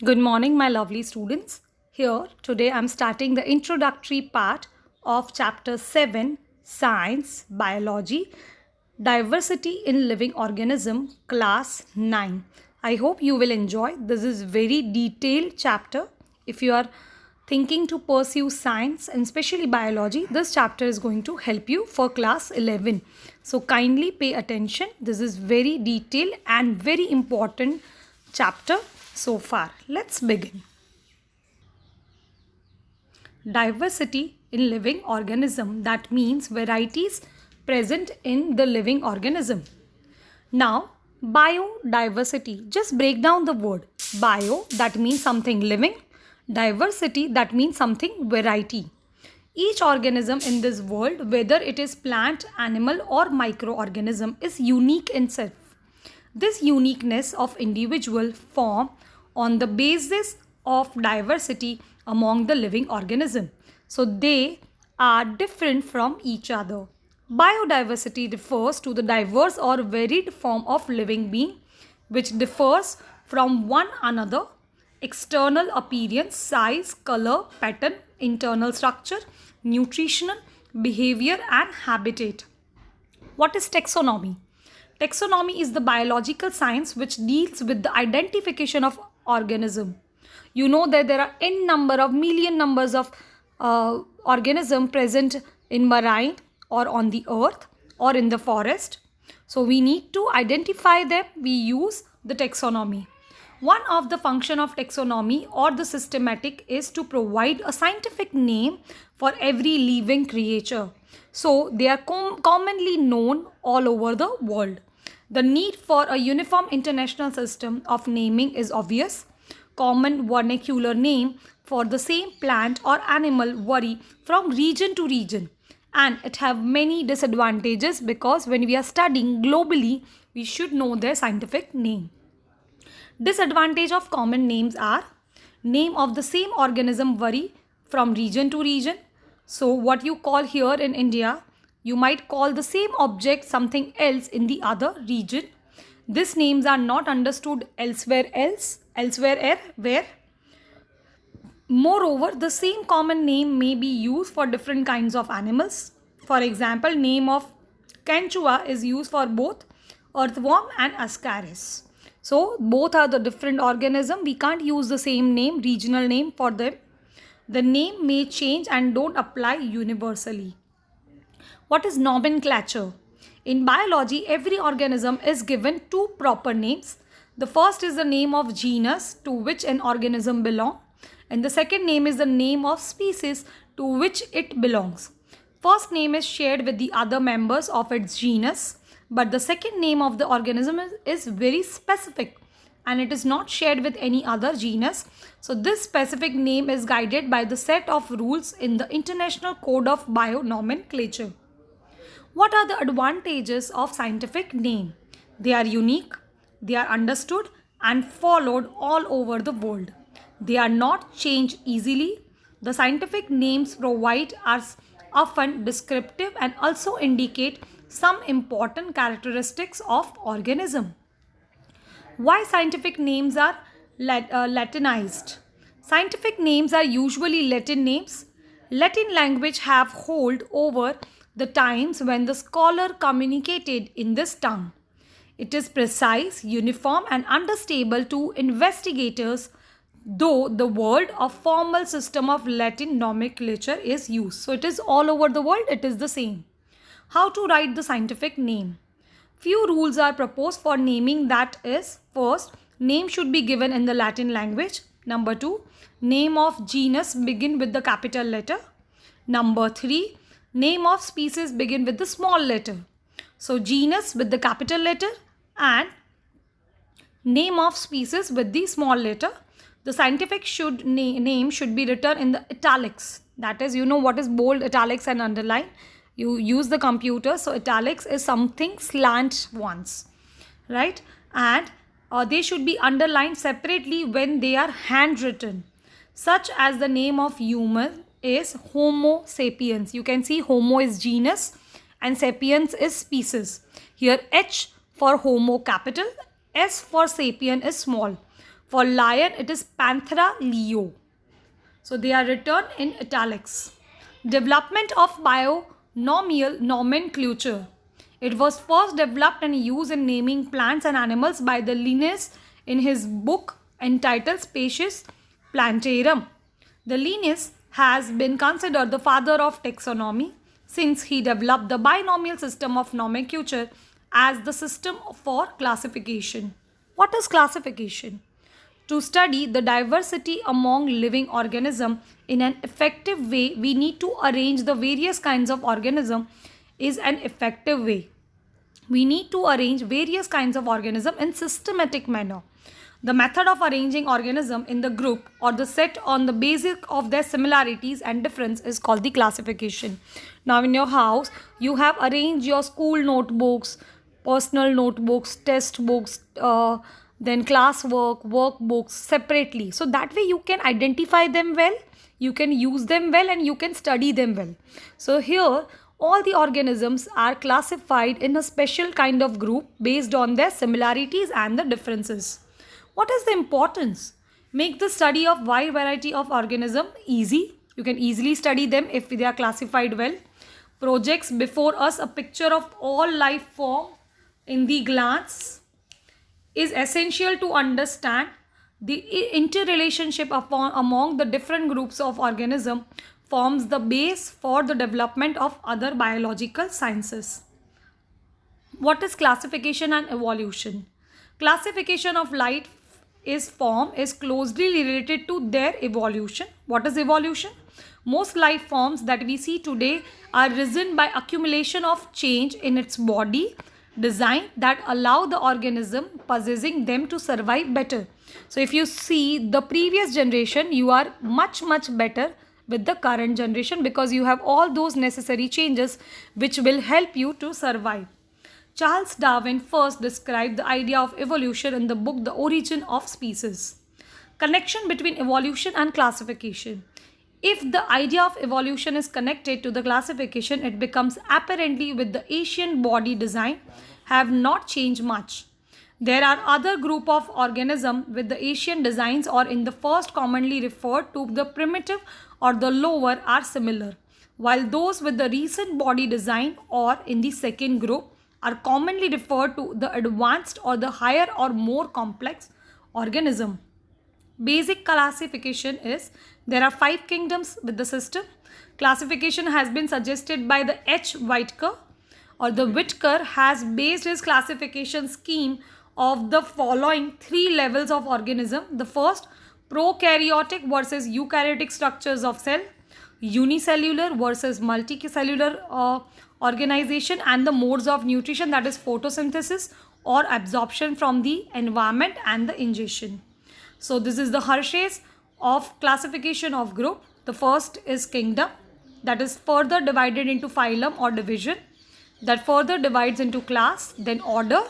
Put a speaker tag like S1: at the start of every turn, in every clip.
S1: Good morning, my lovely students. Here, today I'm starting the introductory part of Chapter 7 Science, Biology, Diversity in Living Organism, Class 9. I hope you will enjoy. This is very detailed chapter. If you are thinking to pursue science and especially biology, this chapter is going to help you for class 11. So kindly pay attention. This is very detailed and very important chapter so far. Let's begin. Diversity in living organism, that means varieties present in the living organism. Now, biodiversity, just break down the word. Bio, that means something living. Diversity, that means something variety. Each organism in this world, whether it is plant, animal or microorganism, is unique in self. This uniqueness of individual form on the basis of diversity among the living organism. So they are different from each other. Biodiversity refers to the diverse or varied form of living being which differs from one another: external appearance, size, color, pattern, internal structure, nutritional, behavior and habitat. What is taxonomy? Taxonomy is the biological science which deals with the identification of organism. You know that there are n number of million numbers of organism present in marine or on the earth or in the forest. So we need to identify them. We use the taxonomy. One of the function of taxonomy or the systematic is to provide a scientific name for every living creature. So they are commonly known all over the world. The need for a uniform international system of naming is obvious. Common vernacular name for the same plant or animal vary from region to region, and it have many disadvantages because when we are studying globally, we should know their scientific name. Disadvantage of common names are: name of the same organism vary from region to region. So what you call here in India, you might call the same object something else in the other region. These names are not understood elsewhere where. Moreover, the same common name may be used for different kinds of animals. For example, name of Canchua is used for both earthworm and ascaris. So both are the different organism. We can't use the same name, regional name for them. The name may change and don't apply universally. What is nomenclature? In biology, every organism is given two proper names. The first is the name of genus to which an organism belongs, and the second name is the name of species to which it belongs. First name is shared with the other members of its genus, but the second name of the organism is very specific and it is not shared with any other genus. So this specific name is guided by the set of rules in the International Code of Bionomenclature. What are the advantages of scientific name? They are unique, they are understood and followed all over the world. They are not changed easily. The scientific names provided are often descriptive and also indicate some important characteristics of organism. Why scientific names are Latinized? Scientific names are usually Latin names. Latin language have hold over the times when the scholar communicated in this tongue. It is precise, uniform and understandable to investigators, though the word of formal system of Latin nomenclature is used. So it is all over the world, it is the same. How to write the scientific name? Few rules are proposed for naming, that is, first, name should be given in the Latin language. Number 2, name of genus begin with the capital letter. Number 3, name of species begin with the small letter. So genus with the capital letter and name of species with the small letter. The scientific name should be written in the italics. That is, you know what is bold, italics and underline. You use the computer, so italics is something slant ones, right? And they should be underlined separately when they are handwritten, such as the name of human is Homo sapiens. You can see Homo is genus and sapiens is species. Here H for Homo capital, S for sapien is small. For lion, it is Panthera leo. So they are written in italics. Development of binomial nomenclature. It was first developed and used in naming plants and animals by the Linnaeus in his book entitled Species Plantarum. The Linnaeus has been considered the father of taxonomy since he developed the binomial system of nomenclature as the system for classification. What is classification? To study the diversity among living organisms in an effective way, we need to arrange the various kinds of organism is an effective way. We need to arrange various kinds of organism in systematic manner. The method of arranging organism in the group or the set on the basis of their similarities and difference is called the classification. Now in your house, you have arranged your school notebooks, personal notebooks, test books, then classwork, workbooks separately. So that way you can identify them well, you can use them well, and you can study them well. So here all the organisms are classified in a special kind of group based on their similarities and the differences. What is the importance? Make the study of wide variety of organism easy. You can easily study them if they are classified well. Projects before us a picture of all life form in the glance is essential to understand the interrelationship among the different groups of organism forms the base for the development of other biological sciences. What is classification and evolution? Classification of life form is closely related to their evolution. What is evolution? Most life forms that we see today are risen by accumulation of change in its body design that allow the organism possessing them to survive better. So if you see the previous generation, you are much better with the current generation because you have all those necessary changes which will help you to survive. Charles Darwin first described the idea of evolution in the book The Origin of Species. Connection between evolution and classification. If the idea of evolution is connected to the classification, it becomes apparently with the Asian body design have not changed much. There are other group of organisms with the Asian designs or in the first commonly referred to the primitive or the lower are similar, while those with the recent body design or in the second group are commonly referred to the advanced or the higher or more complex organism. Basic classification is there are 5 kingdoms with the system. Classification has been suggested by the H. Whitaker or the Whitaker has based his classification scheme of the following 3 levels of organism. The first, prokaryotic versus eukaryotic structures of cell, unicellular versus multicellular organization, and the modes of nutrition, that is photosynthesis or absorption from the environment and the ingestion. So this is the Hershey's of classification of group. The first is kingdom, that is further divided into phylum or division, that further divides into class, then order,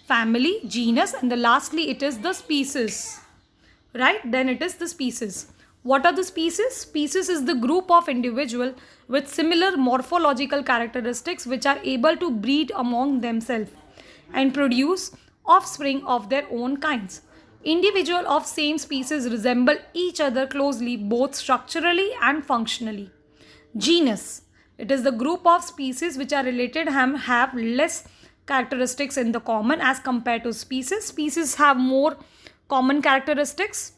S1: family, genus, and lastly it is the species. Right? Then it is the species. What are the species? Species is the group of individuals with similar morphological characteristics which are able to breed among themselves and produce offspring of their own kinds. Individuals of same species resemble each other closely both structurally and functionally. Genus. It is the group of species which are related and have less characteristics in the common as compared to species. Species have more common characteristics.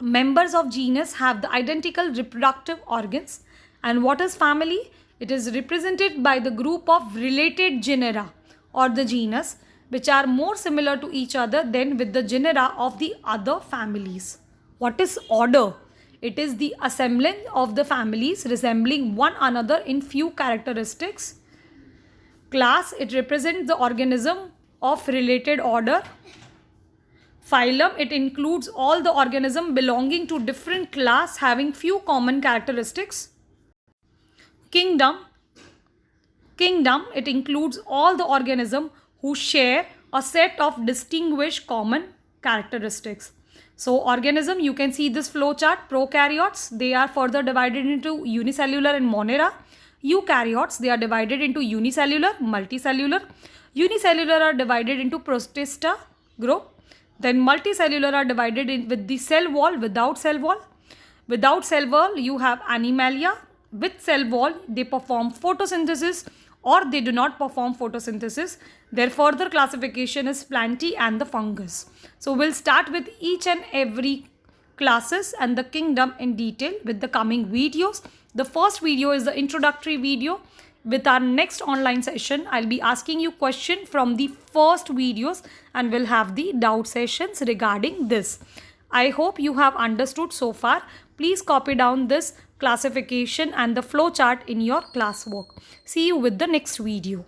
S1: Members of genus have the identical reproductive organs. And what is family? It is represented by the group of related genera or the genus which are more similar to each other than with the genera of the other families. What is order? It is the assemblage of the families resembling one another in few characteristics. Class, it represents the organism of related order. Phylum, it includes all the organisms belonging to different class having few common characteristics. Kingdom, it includes all the organisms who share a set of distinguished common characteristics. So organism, you can see this flow chart. Prokaryotes, they are further divided into unicellular and monera. Eukaryotes, they are divided into unicellular, multicellular. Unicellular are divided into protista group. Then multicellular are divided in with the cell wall, without cell wall. Without cell wall, you have Animalia. With cell wall, they perform photosynthesis or they do not perform photosynthesis. Their further classification is Plantae and the fungus. So we'll start with each and every classes and the kingdom in detail with the coming videos. The first video is the introductory video. With our next online session, I'll be asking you questions from the first videos and we'll have the doubt sessions regarding this. I hope you have understood so far. Please copy down this classification and the flow chart in your classwork. See you with the next video.